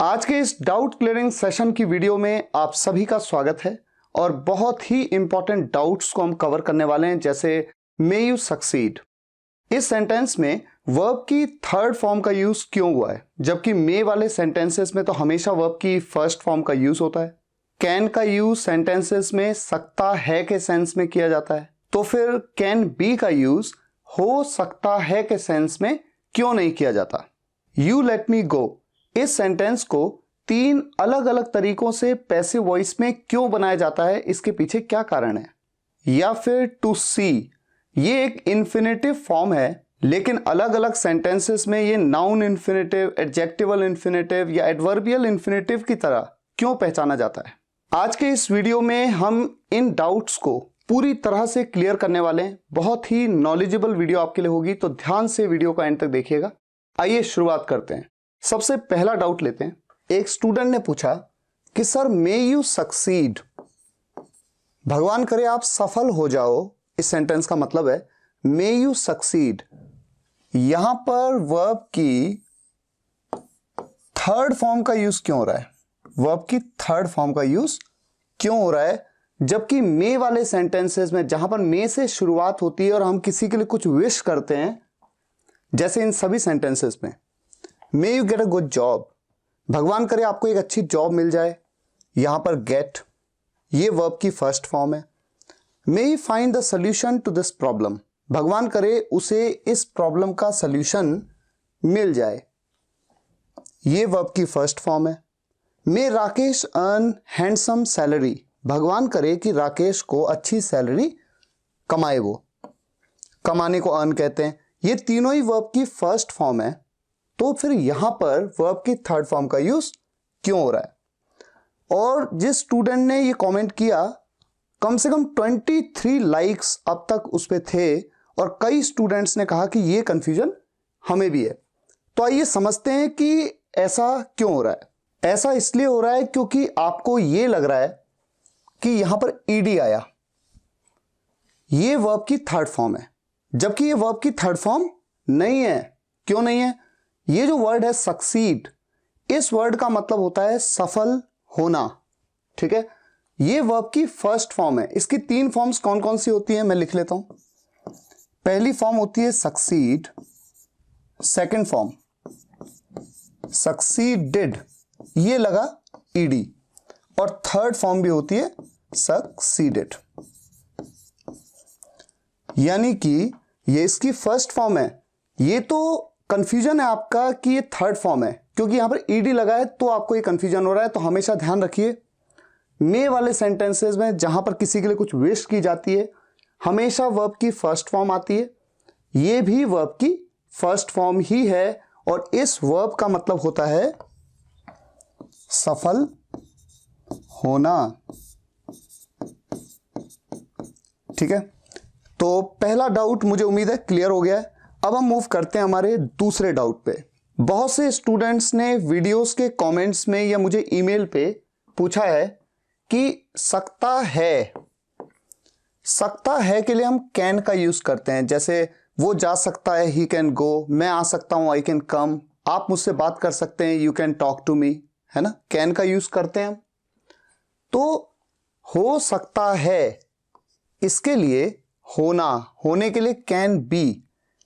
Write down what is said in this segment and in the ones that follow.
आज के इस डाउट क्लियरिंग सेशन की वीडियो में आप सभी का स्वागत है और बहुत ही इंपॉर्टेंट डाउट्स को हम कवर करने वाले हैं, जैसे मे यू सक्सीड। इस सेंटेंस में वर्ब की थर्ड फॉर्म का यूज क्यों हुआ है, जबकि मे वाले सेंटेंसेस में तो हमेशा वर्ब की फर्स्ट फॉर्म का यूज होता है। कैन का यूज सेंटेंसेस में सकता है के सेंस में किया जाता है, तो फिर कैन बी का यूज हो सकता है के सेंस में क्यों नहीं किया जाता। यू लेट मी गो इस सेंटेंस को तीन अलग अलग तरीकों से पैसिव वॉइस में क्यों बनाया जाता है, इसके पीछे क्या कारण है। या फिर टू सी, ये एक इन्फिनेटिव फॉर्म है, लेकिन अलग अलग सेंटेंसेस में ये नाउन इन्फिनेटिव, एडजेक्टिवल इन्फिनेटिव या एडवर्बियल इन्फिनेटिव की तरह क्यों पहचाना जाता है। आज के इस वीडियो में हम इन डाउट्स को पूरी तरह से क्लियर करने वाले हैं। बहुत ही नॉलेजेबल वीडियो आपके लिए होगी, तो ध्यान से वीडियो का एंड तक देखिएगा। आइए शुरुआत करते हैं। सबसे पहला डाउट लेते हैं। एक स्टूडेंट ने पूछा कि सर मे यू सक्सीड, भगवान करे आप सफल हो जाओ, इस सेंटेंस का मतलब है मे यू सक्सीड। यहां पर वर्ब की थर्ड फॉर्म का यूज क्यों हो रहा है, वर्ब की थर्ड फॉर्म का यूज क्यों हो रहा है, जबकि मे वाले सेंटेंसेस में जहां पर मे से शुरुआत होती है और हम किसी के लिए कुछ विश करते हैं, जैसे इन सभी सेंटेंसेस में may you get a good job, भगवान करे आपको एक अच्छी जॉब मिल जाए, यहां पर गेट ये वर्ब की फर्स्ट फॉर्म है। May you find the solution to this problem, भगवान करे उसे इस प्रॉब्लम का सॉल्यूशन मिल जाए, ये वर्ब की फर्स्ट फॉर्म है। मे राकेश अर्न हैंडसम सैलरी, भगवान करे कि राकेश को अच्छी सैलरी कमाए, वो कमाने को अर्न कहते हैं। ये तीनों ही वर्ब की फर्स्ट फॉर्म है, तो फिर यहां पर वर्ब की थर्ड फॉर्म का यूज क्यों हो रहा है। और जिस स्टूडेंट ने ये कमेंट किया, कम से कम 23 लाइक्स अब तक उस पे थे और कई स्टूडेंट्स ने कहा कि ये कंफ्यूजन हमें भी है। तो आइए समझते हैं कि ऐसा क्यों हो रहा है। ऐसा इसलिए हो रहा है क्योंकि आपको ये लग रहा है कि यहां पर ईडी आया, ये वर्ब की थर्ड फॉर्म है, जबकि ये वर्ब की थर्ड फॉर्म नहीं है। क्यों नहीं है? ये जो वर्ड है सक्सीड, इस वर्ड का मतलब होता है सफल होना, ठीक है। ये वर्ब की फर्स्ट फॉर्म है। इसकी तीन फॉर्म्स कौन कौन सी होती हैं, मैं लिख लेता हूं। पहली फॉर्म होती है सक्सीड, सेकंड फॉर्म सक्सीडेड, ये लगा ईडी, और थर्ड फॉर्म भी होती है सक्सीडेड। यानी कि ये इसकी फर्स्ट फॉर्म है। ये तो कंफ्यूजन है आपका कि ये थर्ड फॉर्म है, क्योंकि यहां पर ईडी लगा है तो आपको ये कंफ्यूजन हो रहा है। तो हमेशा ध्यान रखिए, मे वाले सेंटेंसेस में जहां पर किसी के लिए कुछ विश की जाती है, हमेशा वर्ब की फर्स्ट फॉर्म आती है। ये भी वर्ब की फर्स्ट फॉर्म ही है, और इस वर्ब का मतलब होता है सफल होना, ठीक है। तो पहला डाउट मुझे उम्मीद है क्लियर हो गया है। अब हम मूव करते हैं हमारे दूसरे डाउट पे। बहुत से स्टूडेंट्स ने वीडियोस के कमेंट्स में या मुझे ईमेल पे पूछा है कि सकता है के लिए हम कैन का यूज करते हैं, जैसे वो जा सकता है ही कैन गो, मैं आ सकता हूं आई कैन कम, आप मुझसे बात कर सकते हैं you can talk to me, है ना, कैन का यूज करते हैं हम। तो हो सकता है, इसके लिए होना, होने के लिए कैन बी,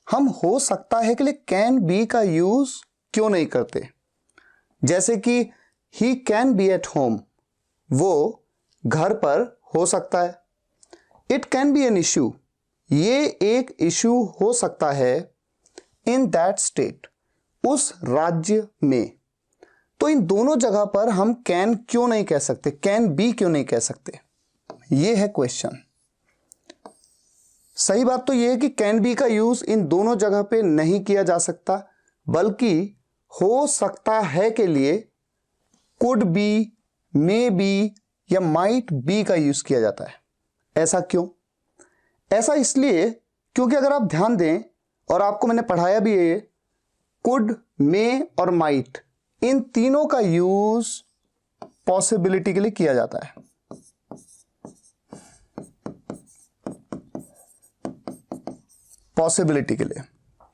हम हो सकता है के लिए कैन बी का यूज क्यों नहीं करते। जैसे कि he can be at home, वो घर पर हो सकता है। It can be an issue, ये एक इश्यू हो सकता है। इन दैट स्टेट, उस राज्य में। तो इन दोनों जगह पर हम कैन क्यों नहीं कह सकते, कैन बी क्यों नहीं कह सकते, ये है क्वेश्चन। सही बात तो यह है कि कैन बी का यूज इन दोनों जगह पे नहीं किया जा सकता, बल्कि हो सकता है के लिए कुड बी, मे बी या माइट बी का यूज किया जाता है। ऐसा क्यों? ऐसा इसलिए क्योंकि अगर आप ध्यान दें, और आपको मैंने पढ़ाया भी है, कुड, मे और माइट, इन तीनों का यूज पॉसिबिलिटी के लिए किया जाता है। पॉसिबिलिटी के लिए,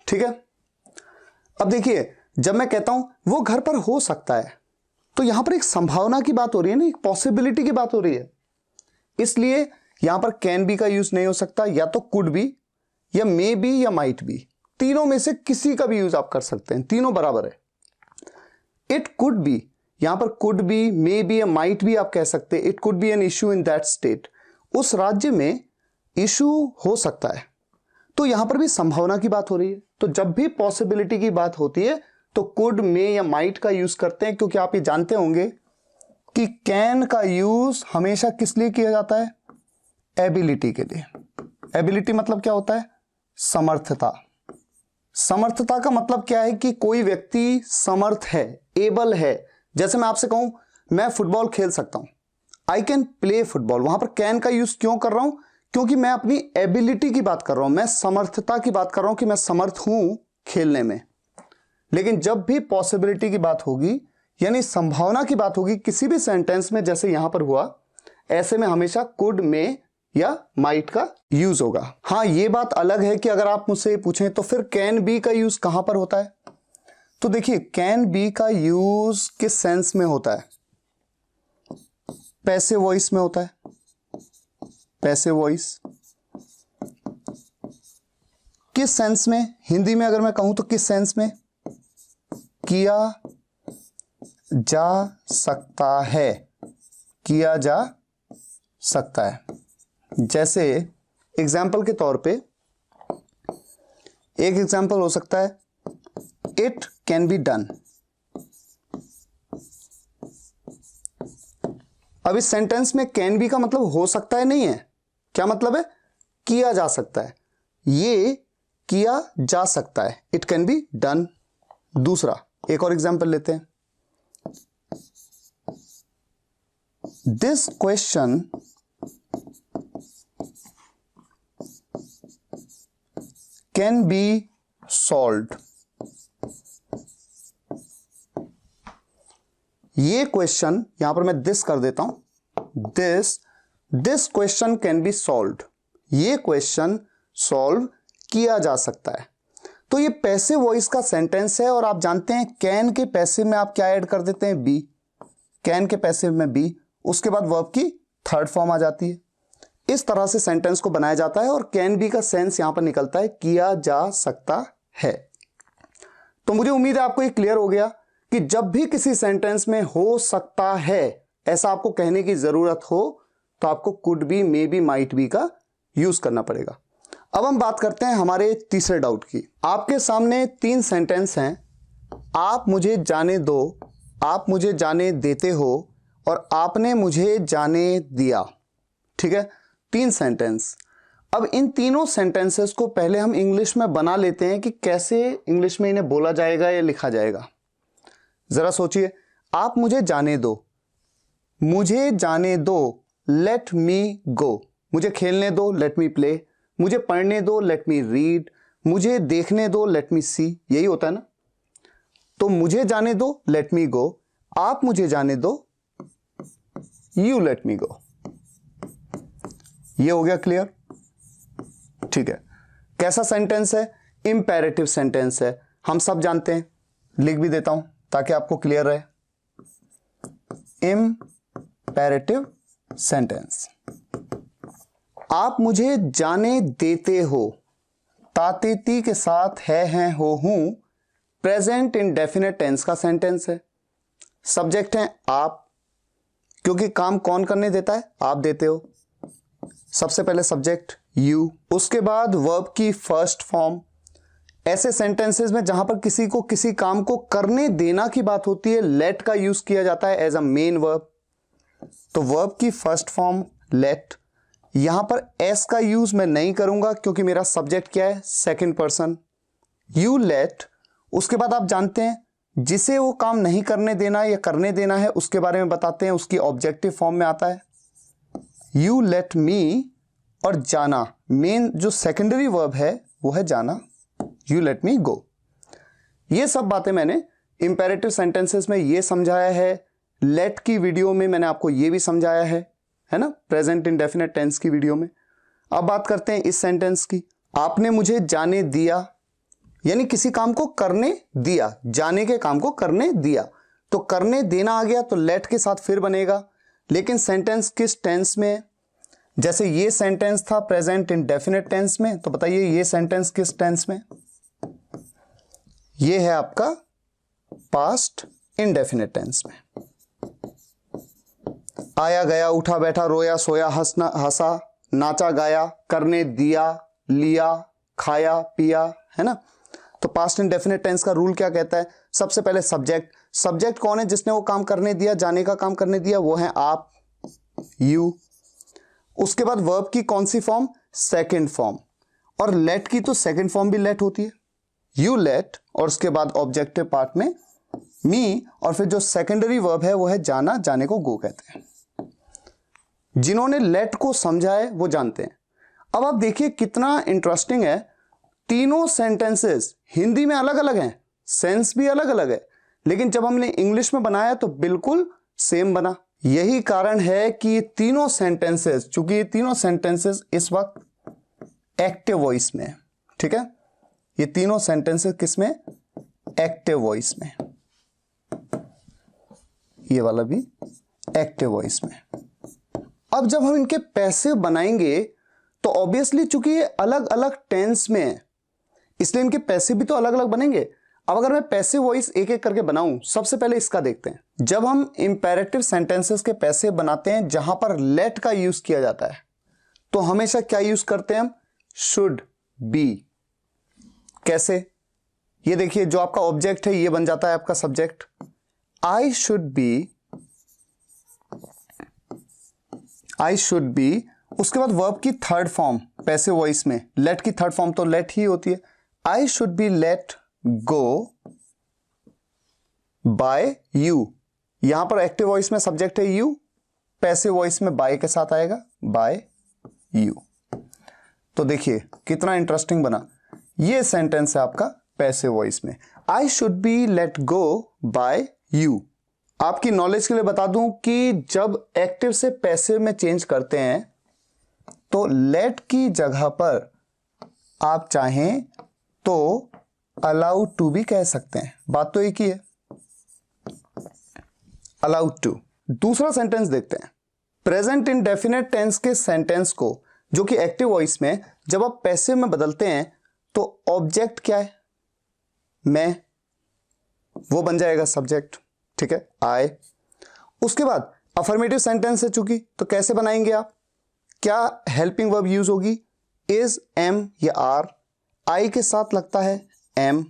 ठीक है। अब देखिए, जब मैं कहता हूं वो घर पर हो सकता है, तो यहां पर एक संभावना की बात हो रही है ना, एक पॉसिबिलिटी की बात हो रही है, इसलिए यहां पर कैन बी का यूज नहीं हो सकता, या तो कुड बी या मे बी या माइट बी, तीनों में से किसी का भी यूज आप कर सकते हैं, तीनों बराबर है। इट कुड बी, यहां पर कुड बी, मे बी या माइट बी आप कह सकते हैं। It could be an issue in that state, उस राज्य में इशू हो सकता है, तो यहां पर भी संभावना की बात हो रही है। तो जब भी पॉसिबिलिटी की बात होती है तो कुड, मे या माइट का यूज करते हैं, क्योंकि आप ये जानते होंगे कि कैन का यूज हमेशा किस लिए किया जाता है, एबिलिटी के लिए। एबिलिटी मतलब क्या होता है, समर्थता। समर्थता का मतलब क्या है कि कोई व्यक्ति समर्थ है, एबल है। जैसे मैं आपसे कहूं मैं फुटबॉल खेल सकता हूं, आई कैन प्ले फुटबॉल, वहां पर कैन का यूज क्यों कर रहा हूं, क्योंकि मैं अपनी एबिलिटी की बात कर रहा हूं, मैं समर्थता की बात कर रहा हूं कि मैं समर्थ हूं खेलने में। लेकिन जब भी पॉसिबिलिटी की बात होगी, यानी संभावना की बात होगी किसी भी सेंटेंस में, जैसे यहां पर हुआ, ऐसे में हमेशा कुड, मे या माइट का यूज होगा। हाँ, ये बात अलग है कि अगर आप मुझसे पूछें तो फिर कैन बी का यूज कहां पर होता है, तो देखिए कैन बी का यूज किस सेंस में होता है, पैसिव वॉइस में होता है। पैसिव वॉइस किस सेंस में, हिंदी में अगर मैं कहूं तो किस सेंस में, किया जा सकता है, किया जा सकता है। जैसे एग्जाम्पल के तौर पे एक एग्जाम्पल हो सकता है, इट कैन बी डन। अब इस सेंटेंस में कैन बी का मतलब हो सकता है नहीं है, क्या मतलब है, किया जा सकता है, ये किया जा सकता है, इट कैन बी डन। दूसरा एक और एग्जाम्पल लेते हैं, this question can be solved. ये क्वेश्चन, यहां पर मैं दिस कर देता हूं, this question can be solved, ये क्वेश्चन सॉल्व किया जा सकता है। तो ये पैसिव वॉइस का सेंटेंस है, और आप जानते हैं कैन के पैसिव में आप क्या ऐड कर देते हैं, बी। कैन के पैसिव में बी, उसके बाद वर्ब की थर्ड फॉर्म आ जाती है। इस तरह से सेंटेंस को बनाया जाता है, और कैन बी का सेंस यहां पर निकलता है किया जा सकता है। तो मुझे उम्मीद है आपको ये क्लियर हो गया कि जब भी किसी सेंटेंस में हो सकता है ऐसा आपको कहने की जरूरत हो, तो आपको could be, may be, might be का यूज करना पड़ेगा। अब हम बात करते हैं हमारे तीसरे डाउट की। आपके सामने 3 सेंटेंस हैं, आप मुझे जाने दो, आप मुझे जाने देते हो, और आपने मुझे जाने दिया। ठीक है, 3 सेंटेंस। अब इन तीनों सेंटेंसेस को पहले हम इंग्लिश में बना लेते हैं कि कैसे इंग्लिश में इन्हें बोला जाएगा या लिखा जाएगा। जरा सोचिए, आप मुझे जाने दो, मुझे जाने दो, लेट मी गो, मुझे खेलने दो, लेट मी प्ले, मुझे पढ़ने दो, लेट मी रीड, मुझे देखने दो, लेट मी सी, यही होता है ना। तो मुझे जाने दो, लेट मी गो, आप मुझे जाने दो, यू लेट मी गो। ये हो गया क्लियर, ठीक है। कैसा सेंटेंस है, इंपेरेटिव सेंटेंस है, हम सब जानते हैं, लिख भी देता हूं ताकि आपको क्लियर रहे। इंपेरेटिव सेंटेंस, आप मुझे जाने देते हो, तातेती के साथ है, हैं, हो, हूं, प्रेजेंट इंडेफिनिट टेंस का सेंटेंस है। सब्जेक्ट है आप, क्योंकि काम कौन करने देता है, आप देते हो। सबसे पहले सब्जेक्ट यू, उसके बाद वर्ब की फर्स्ट फॉर्म। ऐसे सेंटेंसेस में जहां पर किसी को किसी काम को करने देना की बात होती है, लेट का यूज किया जाता है एज अ मेन वर्ब। तो वर्ब की फर्स्ट फॉर्म लेट, यहां पर एस का यूज मैं नहीं करूंगा क्योंकि मेरा सब्जेक्ट क्या है, सेकंड पर्सन, यू लेट। उसके बाद आप जानते हैं जिसे वो काम नहीं करने देना या करने देना है उसके बारे में बताते हैं, उसकी ऑब्जेक्टिव फॉर्म में आता है यू लेट मी। और जाना, मेन जो सेकेंडरी वर्ब है वो है जाना, यू लेट मी गो। ये सब बातें मैंने इंपेरेटिव सेंटेंसेस में ये समझाया है, लेट की वीडियो में मैंने आपको ये भी समझाया है ना, प्रेजेंट इंडेफिनिट टेंस की वीडियो में। अब बात करते हैं इस सेंटेंस की, आपने मुझे जाने दिया, यानी किसी काम को करने दिया, जाने के काम को करने दिया। तो करने देना आ गया तो लेट के साथ फिर बनेगा, लेकिन सेंटेंस किस टेंस में है? जैसे ये सेंटेंस था प्रेजेंट इंडेफिनिट टेंस में, तो बताइए ये सेंटेंस किस टेंस में? ये है आपका पास्ट इंडेफिनिट टेंस में। आया गया, उठा बैठा, रोया सोया, हंसना हंसा, नाचा गाया, करने दिया, लिया, खाया पिया, है ना। तो पास्ट इंडेफिनिट टेंस का रूल क्या कहता है? सबसे पहले सब्जेक्ट। सब्जेक्ट कौन है जिसने वो काम करने दिया, जाने का काम करने दिया? वो है आप, यू। उसके बाद वर्ब की कौन सी फॉर्म? Second form. और लेट की तो सेकंड फॉर्म भी लेट होती है, यू लेट, और उसके बाद ऑब्जेक्टिव पार्ट में मी, और फिर जो सेकेंडरी वर्ब है वो है जाना, जाने को गो कहते हैं। जिन्होंने लेट को समझा है वो जानते हैं। अब आप देखिए कितना इंटरेस्टिंग है, तीनों सेंटेंसेस हिंदी में अलग अलग हैं, सेंस भी अलग अलग है, लेकिन जब हमने इंग्लिश में बनाया तो बिल्कुल सेम बना। यही कारण है कि ये तीनों सेंटेंसेस, चूंकि ये तीनों सेंटेंसेस इस वक्त एक्टिव वॉइस में है, ठीक है, ये तीनों सेंटेंसेस किसमें? एक्टिव वॉइस में। ये वाला भी एक्टिव वॉइस में। अब जब हम इनके पैसिव बनाएंगे तो ऑब्वियसली चूंकि ये अलग अलग टेंस में है, इसलिए इनके पैसिव भी तो अलग अलग बनेंगे। अब अगर मैं पैसिव वॉइस एक एक करके बनाऊं, सबसे पहले इसका देखते हैं। जब हम इंपेरेटिव सेंटेंसेस के पैसिव बनाते हैं जहां पर लेट का यूज किया जाता है, तो हमेशा क्या यूज करते हैं हम? Should be. कैसे? ये देखिए, जो आपका ऑब्जेक्ट है ये बन जाता है आपका subject. I should be, I should be. उसके बाद वर्ब की थर्ड फॉर्म पैसिव वॉइस में, लेट की थर्ड फॉर्म तो लेट ही होती है। I should be let go by you. यहां पर एक्टिव वॉइस में सब्जेक्ट है यू, पैसिव वॉइस में बाय के साथ आएगा, बाय यू। तो देखिए कितना इंटरेस्टिंग बना। ये सेंटेंस है आपका पैसिव वॉइस में, I should be let go by you. आपकी नॉलेज के लिए बता दूं कि जब एक्टिव से पैसिव में चेंज करते हैं तो लेट की जगह पर आप चाहें तो अलाउड टू भी कह सकते हैं, बात तो एक ही है, अलाउड टू। दूसरा सेंटेंस देखते हैं। प्रेजेंट इंडेफिनिट टेंस के सेंटेंस को, जो कि एक्टिव वॉइस में, जब आप पैसिव में बदलते हैं तो ऑब्जेक्ट क्या है? मैं, वो बन जाएगा सब्जेक्ट, ठीक है, आई। उसके बाद अफर्मेटिव सेंटेंस है चूंकि, तो कैसे बनाएंगे आप? क्या हेल्पिंग वर्ब यूज होगी? इज, एम या आर। आई के साथ लगता है एम।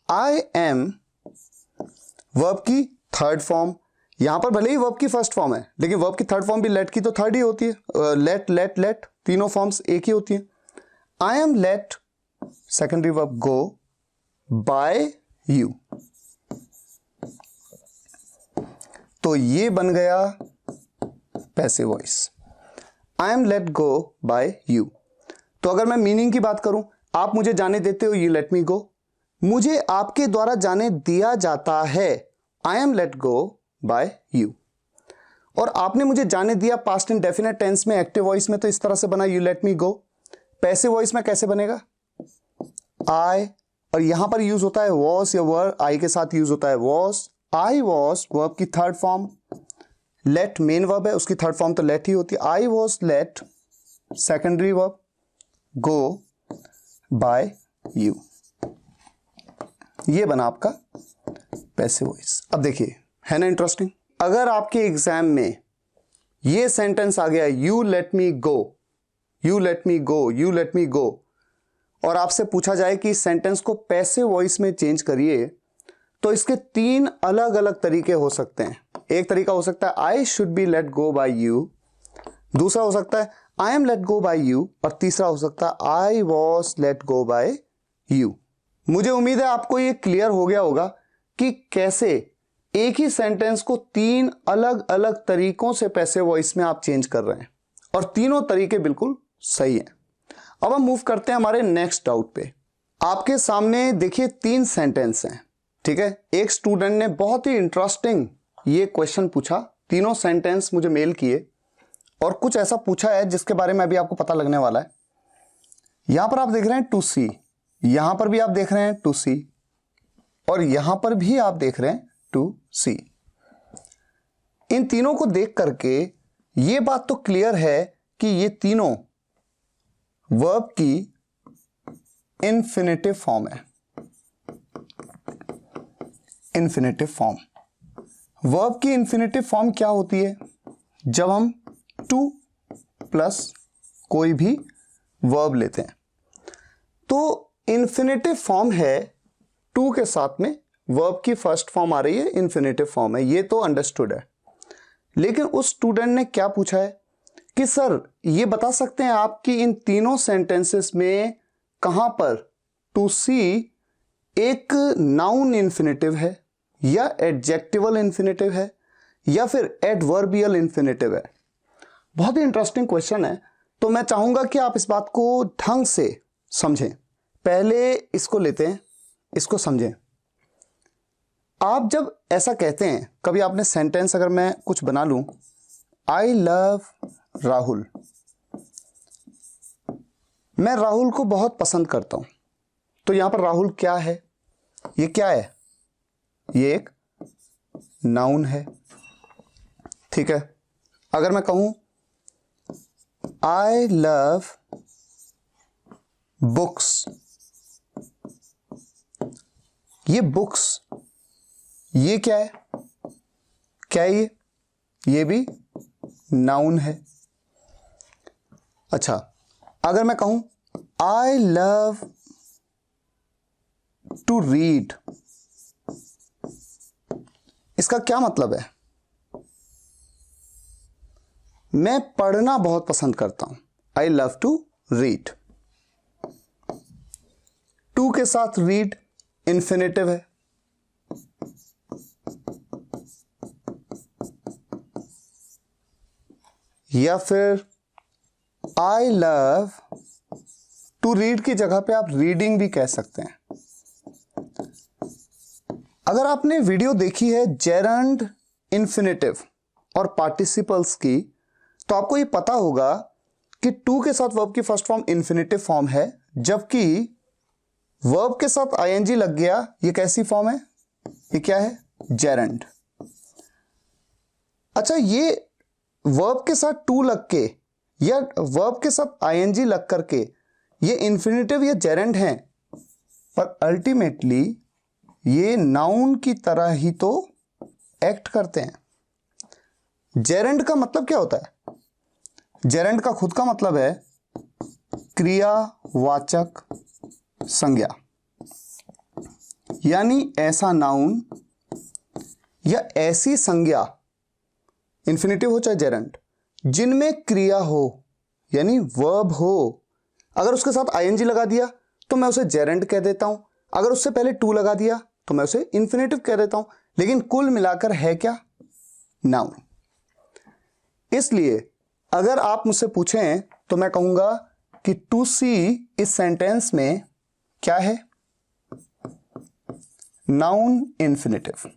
आई एम वर्ब की थर्ड फॉर्म। यहां पर भले ही वर्ब की फर्स्ट फॉर्म है, लेकिन वर्ब की थर्ड फॉर्म भी लेट की तो थर्ड ही होती है। लेट लेट लेट तीनों फॉर्म्स एक ही होती है। I am let secondary verb go by you. तो ये बन गया passive voice, I am let go by you. तो अगर मैं मीनिंग की बात करूं, आप मुझे जाने देते हो, यू लेट मी गो। मुझे आपके द्वारा जाने दिया जाता है, I am let go by you. और आपने मुझे जाने दिया पास्ट इंडेफिनिट टेंस में एक्टिव वॉइस में, तो इस तरह से बना you let me go. Passive voice में कैसे बनेगा? आई, और यहां पर यूज होता है वॉस या वर, आई के साथ यूज होता है वॉस। आई वॉस वर्ब की third form, let main verb है, उसकी थर्ड फॉर्म तो लेट ही होती है। I was let secondary verb go by you. ये बना आपका पैसिव वॉइस। अब देखिए, है ना इंटरेस्टिंग? अगर आपके एग्जाम में ये सेंटेंस आ गया you let me go, you let me go, you let me go, और आपसे पूछा जाए कि इस सेंटेंस को पैसिव वॉइस में चेंज करिए, तो इसके तीन अलग अलग तरीके हो सकते हैं। एक तरीका हो सकता है I should be let go by you, दूसरा हो सकता है I am let go by you, और तीसरा हो सकता है I was let go by you. मुझे उम्मीद है आपको ये क्लियर हो गया होगा कि कैसे एक ही सेंटेंस को तीन अलग अलग तरीकों से पैसिव वॉइस में आप चेंज कर रहे हैं, और तीनों तरीके बिल्कुल सही हैं। अब हम मूव करते हैं हमारे नेक्स्ट डाउट पे। आपके सामने देखिए तीन सेंटेंस हैं, ठीक है। एक स्टूडेंट ने बहुत ही इंटरेस्टिंग ये क्वेश्चन पूछा, तीनों सेंटेंस मुझे मेल किए, और कुछ ऐसा पूछा है जिसके बारे में अभी आपको पता लगने वाला है। यहां पर आप देख रहे हैं टू सी, यहां पर भी आप देख रहे हैं टू सी, और यहां पर भी आप देख रहे हैं टू सी। इन तीनों को देख करके ये बात तो क्लियर है कि ये तीनों वर्ब की इंफिनिटिव फॉर्म है। इंफिनिटिव फॉर्म, वर्ब की इंफिनिटिव फॉर्म क्या होती है? जब हम टू प्लस कोई भी वर्ब लेते हैं तो इंफिनिटिव फॉर्म है, टू के साथ में वर्ब की फर्स्ट फॉर्म आ रही है, इंफिनिटिव फॉर्म है, ये तो अंडरस्टूड है। लेकिन उस स्टूडेंट ने क्या पूछा है कि सर ये बता सकते हैं आप कि इन तीनों सेंटेंसेस में कहां पर टू सी एक नाउन इंफिनिटिव है या एडजेक्टिवल इंफिनिटिव है या फिर एडवर्बियल इंफिनिटिव है? बहुत ही इंटरेस्टिंग क्वेश्चन है। तो मैं चाहूंगा कि आप इस बात को ढंग से समझें। पहले इसको लेते हैं, इसको समझें। आप जब ऐसा कहते हैं, कभी आपने सेंटेंस अगर मैं कुछ बना लूं, आई लव राहुल, मैं राहुल को बहुत पसंद करता हूं, तो यहां पर राहुल क्या है? ये क्या है? ये एक नाउन है, ठीक है। अगर मैं कहूं आई लव बुक्स, ये बुक्स, ये क्या है? क्या है ये भी नाउन है। अच्छा, अगर मैं कहूं आई लव टू रीड, इसका क्या मतलब है? मैं पढ़ना बहुत पसंद करता हूं, I love to read. To के साथ रीड इंफिनिटिव है, या फिर आई लव टू रीड की जगह पे आप रीडिंग भी कह सकते हैं। अगर आपने वीडियो देखी है जेरंड, इंफिनिटिव और पार्टिसिपल्स की, तो आपको ये पता होगा कि टू के साथ वर्ब की फर्स्ट फॉर्म इंफिनिटिव फॉर्म है, जबकि वर्ब के साथ आईएनजी लग गया, ये कैसी फॉर्म है? ये क्या है? जेरंड। अच्छा, ये वर्ब के साथ टू लग के या वर्ब के साथ आईएनजी लग करके ये इंफिनिटिव या जेरंड हैं, पर अल्टीमेटली ये नाउन की तरह ही तो एक्ट करते हैं। जेरंड का मतलब क्या होता है? जेरंड का खुद का मतलब है क्रियावाचक संज्ञा, यानी ऐसा नाउन या ऐसी संज्ञा, इंफिनिटिव हो चाहे जेरंड, जिनमें क्रिया हो यानी वर्ब हो। अगर उसके साथ आईएनजी लगा दिया तो मैं उसे जेरंड कह देता हूं, अगर उससे पहले टू लगा दिया तो मैं उसे इंफिनिटिव कह देता हूं, लेकिन कुल मिलाकर है क्या? नाउन। इसलिए अगर आप मुझसे पूछें तो मैं कहूंगा कि टू सी इस सेंटेंस में क्या है? Noun infinitive.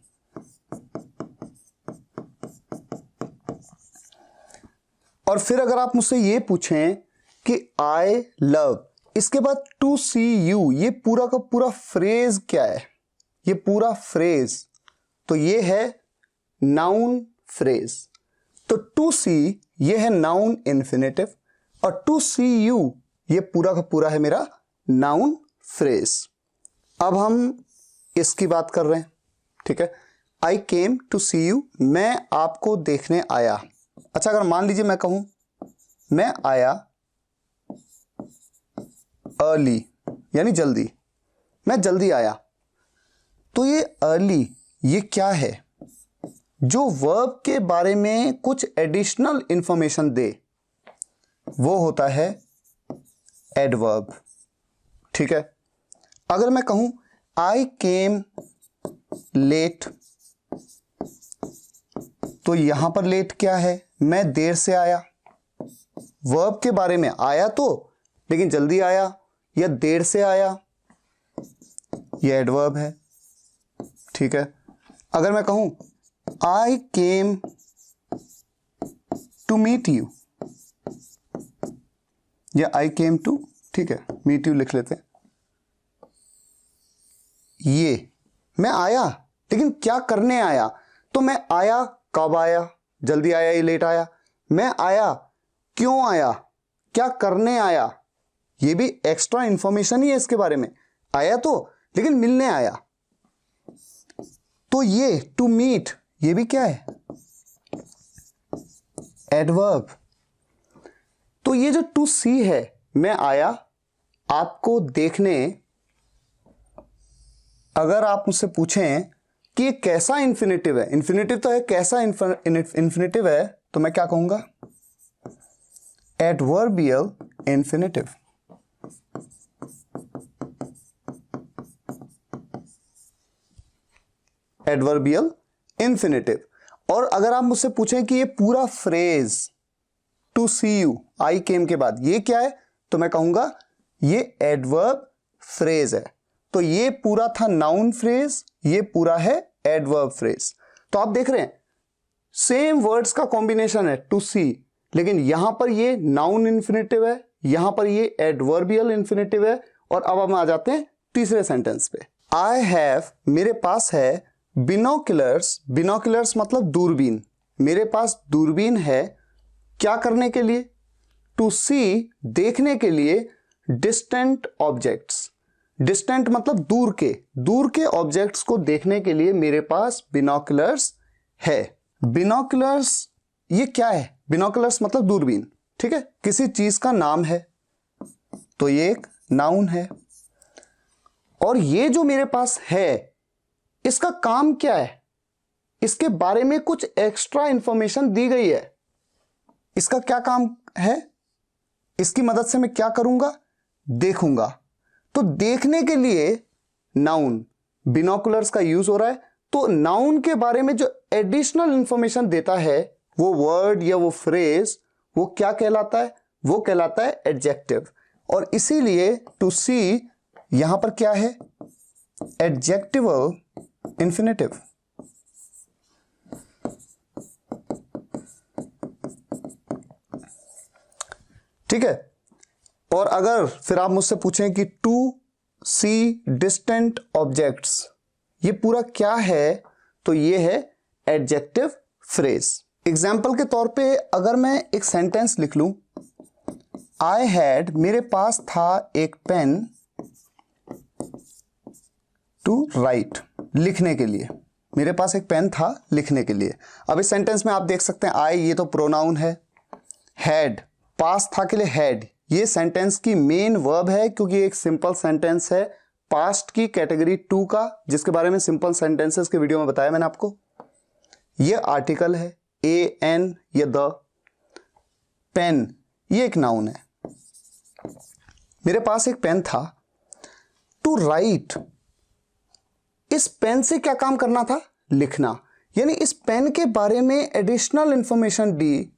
और फिर अगर आप मुझसे ये पूछें कि आई लव, इसके बाद टू सी यू, ये पूरा का पूरा फ्रेज क्या है? ये पूरा फ्रेज, तो ये है नाउन फ्रेज। तो टू सी ये है नाउन इंफिनिटिव और टू सी यू ये पूरा का पूरा है मेरा नाउन फ्रेज। अब हम इसकी बात कर रहे हैं, ठीक है। आई केम टू सी यू, मैं आपको देखने आया। अच्छा, अगर मान लीजिए मैं कहूं मैं आया अर्ली, यानी जल्दी, मैं जल्दी आया, तो ये अर्ली ये क्या है? जो वर्ब के बारे में कुछ एडिशनल इंफॉर्मेशन दे, वो होता है एडवर्ब, ठीक है। अगर मैं कहूं आई केम लेट, तो यहां पर लेट क्या है? मैं देर से आया। वर्ब के बारे में आया तो, लेकिन जल्दी आया या देर से आया, यह एडवर्ब है, ठीक है। अगर मैं कहूं आई केम टू मीट यू, या आई केम टू, ठीक है, मीट यू लिख लेते हैं। ये मैं आया, लेकिन क्या करने आया? तो मैं आया, कब आया? जल्दी आया या लेट आया। मैं आया, क्यों आया, क्या करने आया, ये भी एक्स्ट्रा इंफॉर्मेशन ही है इसके बारे में। आया तो, लेकिन मिलने आया। तो ये टू मीट, ये भी क्या है, एडवर्ब। तो ये जो टू सी है, मैं आया आपको देखने। अगर आप मुझसे पूछें कि ये कैसा इंफिनिटिव है, इंफिनिटिव तो है, कैसा इंफिनिटिव है, तो मैं क्या कहूंगा, एडवर्बियल इंफिनिटिव। Adverbial infinitive. और अगर आप मुझसे पूछें कि ये पूरा फ्रेज टू सी यू, आई केम के बाद, ये क्या है, तो मैं कहूंगा ये एडवर्ब फ्रेज है। तो ये पूरा था नाउन फ्रेज, ये पूरा है एडवर्ब फ्रेज। तो आप देख रहे हैं सेम वर्ड्स का कॉम्बिनेशन है टू सी, लेकिन यहां पर ये नाउन इंफिनिटिव है, यहां पर ये एडवर्बियल इंफिनिटिव है। और अब हम आ जाते हैं तीसरे सेंटेंस पे। आई हैव, मेरे पास है, बिनोकुलर्स, बिनोकुलर्स मतलब दूरबीन, मेरे पास दूरबीन है, क्या करने के लिए, टू सी, देखने के लिए, डिस्टेंट ऑब्जेक्ट्स, डिस्टेंट मतलब दूर के ऑब्जेक्ट्स को देखने के लिए मेरे पास बिनोकुलर्स है। बिनोकुलर्स ये क्या है, बिनोकुलर्स मतलब दूरबीन, ठीक है, किसी चीज का नाम है, तो ये एक नाउन है। और ये जो मेरे पास है, इसका काम क्या है, इसके बारे में कुछ एक्स्ट्रा इंफॉर्मेशन दी गई है। इसका क्या काम है, इसकी मदद से मैं क्या करूंगा, देखूंगा। तो देखने के लिए नाउन बिनोकुलर्स का यूज हो रहा है। तो नाउन के बारे में जो एडिशनल इंफॉर्मेशन देता है वो वर्ड या वो फ्रेज, वो क्या कहलाता है, वो कहलाता है एडजेक्टिव। और इसीलिए टू सी यहां पर क्या है, एडजेक्टिवल इंफिनिटिव। ठीक है। और अगर फिर आप मुझसे पूछें कि टू सी डिस्टेंट ऑब्जेक्ट्स, ये पूरा क्या है, तो ये है एडजेक्टिव फ्रेज। एग्जाम्पल के तौर पे अगर मैं एक सेंटेंस लिख लूं, आई हैड, मेरे पास था एक पेन, टू राइट, लिखने के लिए, मेरे पास एक पेन था लिखने के लिए। अब इस सेंटेंस में आप देख सकते हैं आई, ये तो प्रोनाउन है, हैड पास था के लिए हैड, ये सेंटेंस की मेन वर्ब है क्योंकि एक सिंपल सेंटेंस है पास्ट की कैटेगरी टू का, जिसके बारे में सिंपल सेंटेंसेस के वीडियो में बताया मैंने आपको। ये आर्टिकल है, ए एन, ये द, पेन ये एक नाउन है। मेरे पास एक पेन था, टू राइट, इस पेन से क्या काम करना था, लिखना, यानी इस पेन के बारे में एडिशनल इंफॉर्मेशन दी,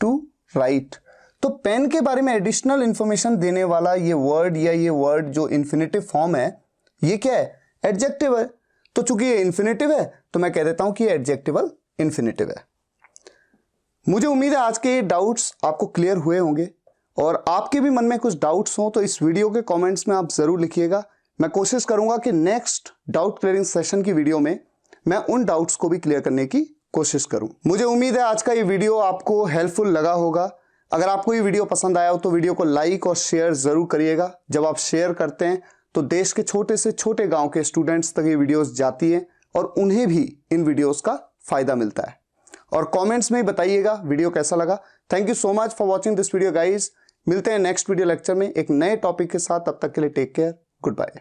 टू राइट। तो पेन के बारे में एडिशनल इंफॉर्मेशन देने वाला ये वर्ड या ये वर्ड जो इन्फिनेटिव फॉर्म है, ये क्या है, एडजेक्टिव है। तो चूंकि ये इन्फिनेटिव है तो मैं कह देता हूं कि ये एडजेक्टिवल इन्फिनेटिव है। मुझे उम्मीद है आज के डाउट्स आपको क्लियर हुए होंगे, और आपके भी मन में कुछ डाउट्स हो तो इस वीडियो के कमेंट्स में आप जरूर लिखिएगा। मैं कोशिश करूंगा कि नेक्स्ट डाउट क्लियरिंग सेशन की वीडियो में मैं उन डाउट्स को भी क्लियर करने की कोशिश करूं। मुझे उम्मीद है आज का ये वीडियो आपको हेल्पफुल लगा होगा। अगर आपको ये वीडियो पसंद आया हो तो वीडियो को लाइक और शेयर जरूर करिएगा। जब आप शेयर करते हैं तो देश के छोटे से छोटे गांव के स्टूडेंट्स तक ये वीडियोस जाती हैं और उन्हें भी इन वीडियोस का फायदा मिलता है। और कमेंट्स में बताइएगा वीडियो कैसा लगा। Thank you so much for watching this video guys. मिलते हैं नेक्स्ट वीडियो लेक्चर में एक नए टॉपिक के साथ। तब तक के लिए टेक केयर, गुड बाय।